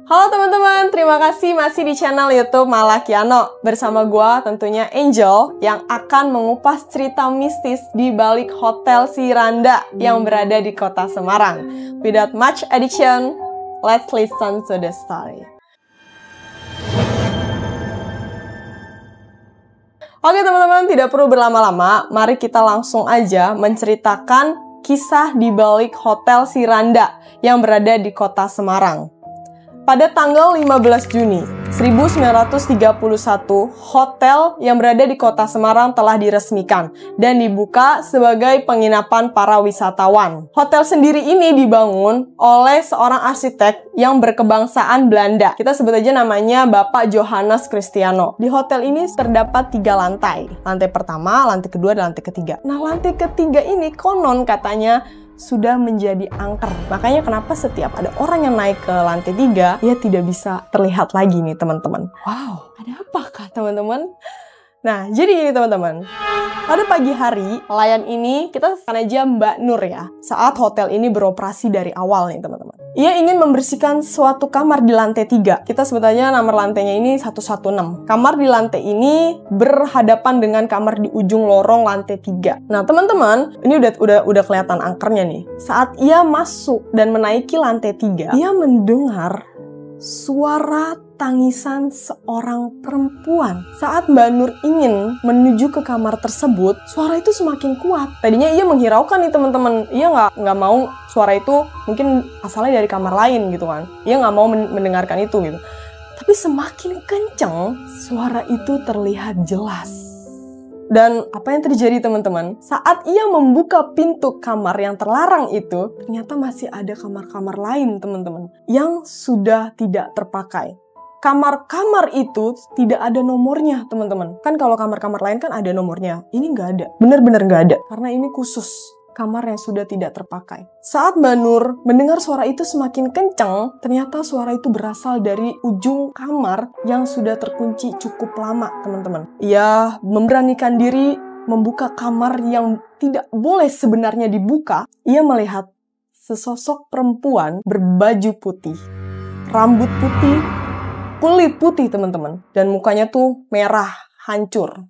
Halo teman-teman, terima kasih masih di channel YouTube Malakiano. Bersama gua tentunya Angel yang akan mengupas cerita mistis di balik Hotel Siranda yang berada di kota Semarang. Without much addition, let's listen to the story. Oke teman-teman, tidak perlu berlama-lama, mari kita langsung aja menceritakan kisah di balik Hotel Siranda yang berada di kota Semarang. Pada tanggal 15 Juni 1931, hotel yang berada di kota Semarang telah diresmikan dan dibuka sebagai penginapan para wisatawan. Hotel sendiri ini dibangun oleh seorang arsitek yang berkebangsaan Belanda. Kita sebut aja namanya Bapak Johannes Christiano. Di hotel ini terdapat 3 lantai. Lantai pertama, lantai kedua, dan lantai ketiga. Nah, lantai ketiga ini konon katanya sudah menjadi angker. Makanya kenapa setiap ada orang yang naik ke lantai 3, ia tidak bisa terlihat lagi nih teman-teman. Wow, ada apakah teman-teman? Nah, jadi ini teman-teman. Pada pagi hari, pelayan ini, kita sebutkan aja Mbak Nur ya, saat hotel ini beroperasi dari awal nih teman-teman. Ia ingin membersihkan suatu kamar di lantai 3. Kita sebut aja nomor lantainya ini 116. Kamar di lantai ini berhadapan dengan kamar di ujung lorong lantai 3. Nah teman-teman, ini udah kelihatan angkernya nih. Saat ia masuk dan menaiki lantai 3, ia mendengar suara tangisan seorang perempuan. Saat Mbak Nur ingin menuju ke kamar tersebut, suara itu semakin kuat. Tadinya ia menghiraukan nih teman-teman. Ia nggak mau suara itu mungkin asalnya dari kamar lain gitu kan. Ia nggak mau mendengarkan itu gitu. Tapi semakin kenceng, suara itu terlihat jelas. Dan apa yang terjadi teman-teman? Saat ia membuka pintu kamar yang terlarang itu, ternyata masih ada kamar-kamar lain teman-teman yang sudah tidak terpakai. Kamar-kamar itu tidak ada nomornya teman-teman. Kan kalau kamar-kamar lain kan ada nomornya. Ini nggak ada. Bener-bener nggak ada. Karena ini khusus kamar yang sudah tidak terpakai. Saat Mbak Nur mendengar suara itu semakin kencang, ternyata suara itu berasal dari ujung kamar yang sudah terkunci cukup lama, teman-teman. Ia memberanikan diri membuka kamar yang tidak boleh sebenarnya dibuka. Ia melihat sesosok perempuan berbaju putih, rambut putih, kulit putih, teman-teman. Dan mukanya tuh merah, hancur.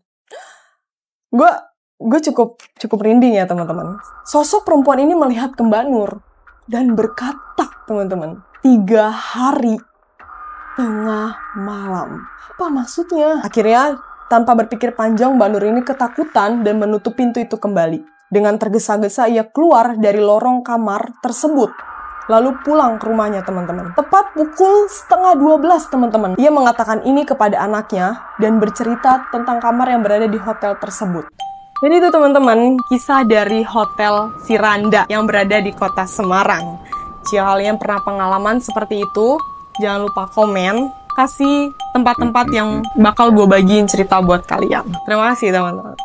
Gue cukup merinding ya teman-teman. Sosok perempuan ini melihat ke Mbak Nur dan berkata teman-teman, 3 hari tengah malam. Apa maksudnya? Akhirnya tanpa berpikir panjang Mbak Nur ini ketakutan dan menutup pintu itu kembali. Dengan tergesa-gesa ia keluar dari lorong kamar tersebut. Lalu pulang ke rumahnya teman-teman. Tepat pukul 11:30 teman-teman. Ia mengatakan ini kepada anaknya dan bercerita tentang kamar yang berada di hotel tersebut. Jadi itu teman-teman, kisah dari Hotel Siranda yang berada di kota Semarang. Jika kalian pernah pengalaman seperti itu, jangan lupa komen, kasih tempat-tempat yang bakal gue bagiin cerita buat kalian. Terima kasih teman-teman.